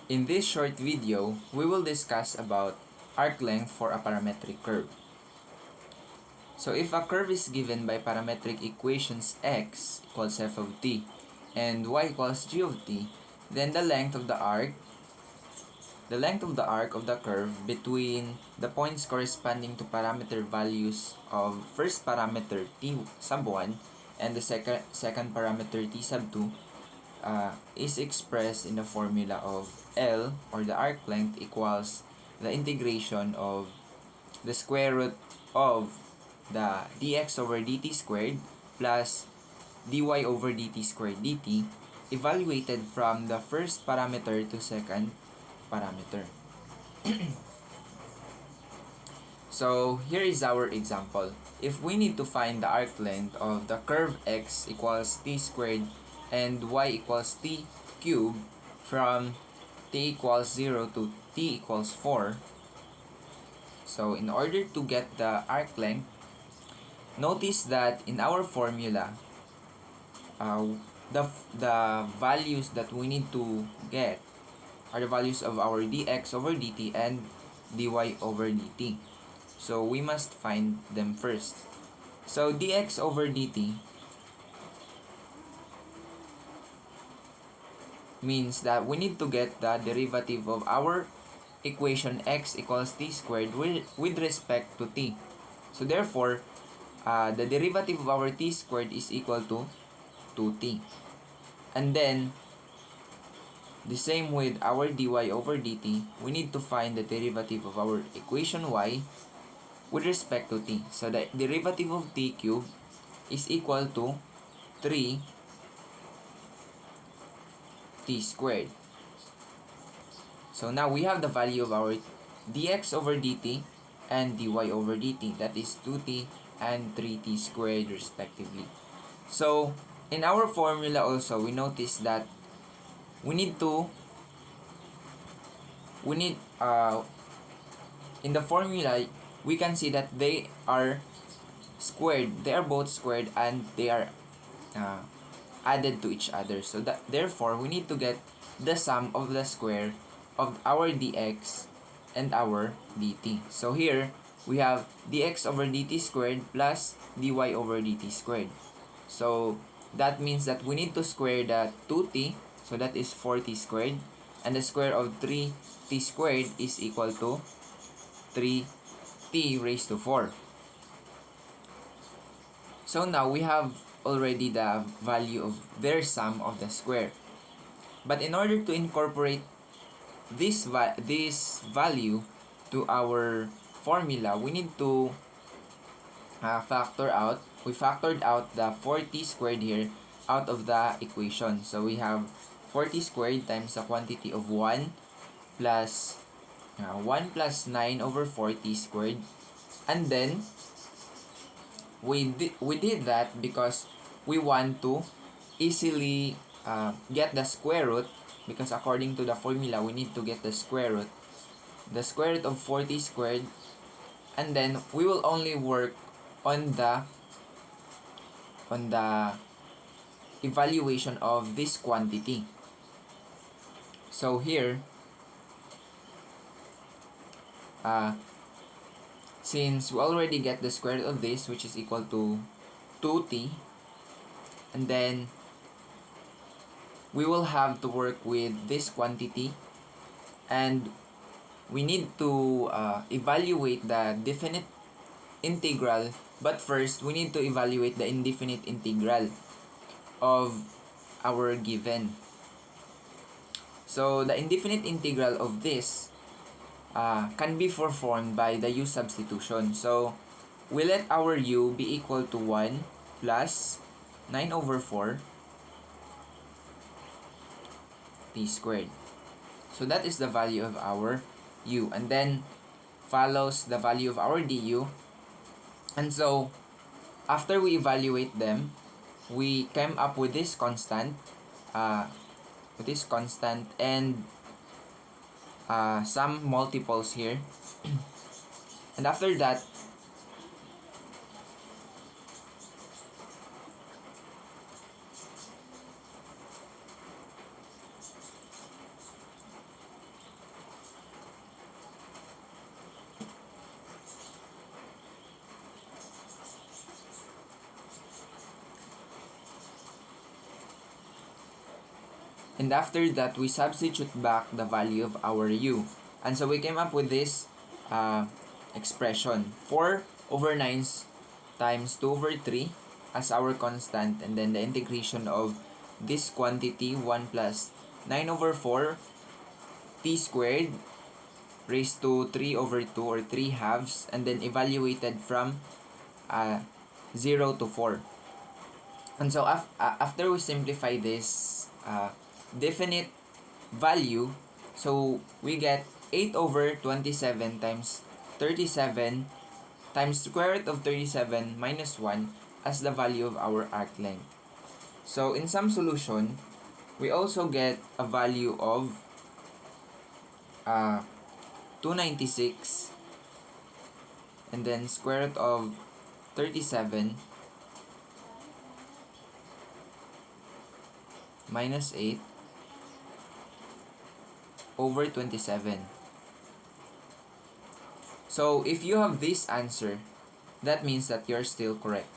In this short video, we will discuss about arc length for a parametric curve. So if a curve is given by parametric equations x equals f of t and y equals g of t, then the length of the arc of the curve between the points corresponding to parameter values of first parameter t sub 1 and the second parameter t sub 2 is expressed in the formula of L, or the arc length, equals the integration of the square root of the dx over dt squared plus dy over dt squared dt evaluated from the first parameter to second parameter. So here is our example. If we need to find the arc length of the curve x equals t squared and y equals t cubed from t equals 0 to t equals 4, so in order to get the arc length, notice that in our formula, uh, the values that we need to get are the values of our dx over dt and dy over dt. So we must find them first. So dx over dt means that we need to get the derivative of our equation x equals t squared with respect to t. So therefore, the derivative of our t squared is equal to 2t. And then, the same with our dy over dt, we need to find the derivative of our equation y with respect to t. So the derivative of t cubed is equal to 3t squared. So now we have the value of our dx over dt and dy over dt, that is 2t and 3t squared respectively. So in our formula also, we notice that we need in the formula we can see that they are squared, they are both squared, and they are added to each other. So that therefore we need to get the sum of the square of our dx and our dt. So here we have dx over dt squared plus dy over dt squared. So that means that we need to square the 2t, so that is 4t squared, and the square of 3t squared is equal to 3t raised to 4. So now we have already the value of their sum of the square. But in order to incorporate this value to our formula, we need to we factored out the 4t squared here out of the equation. So we have 4t squared times the quantity of 1 plus 1 plus 9 over 4t squared. And then we did that because we want to easily get the square root, because according to the formula we need to get the square root of 4t squared, and then we will only work on the evaluation of this quantity. So here, since we already get the square root of this, which is equal to 2t, and then we will have to work with this quantity, and we need to evaluate the definite integral. But first, we need to evaluate the indefinite integral of our given. So the indefinite integral of this can be performed by the u substitution. So we let our u be equal to 1 plus 9 over 4 t squared. So that is the value of our u, and then follows the value of our du. And so after we evaluate them, we came up with this constant and some multiples here. And after that, And after that, we substitute back the value of our u. And so we came up with this expression. 4/9 times 2/3 as our constant. And then the integration of this quantity, 1 plus 9/4 t squared raised to 3/2 or 3 halves. And then evaluated from 0 to 4. And so after we simplify this definite value, so we get 8/27 times 37 times square root of 37 minus 1 as the value of our arc length. So in some solution, we also get a value of 296, and then square root of 37 minus 8 over 27. So if you have this answer, that means that you're still correct.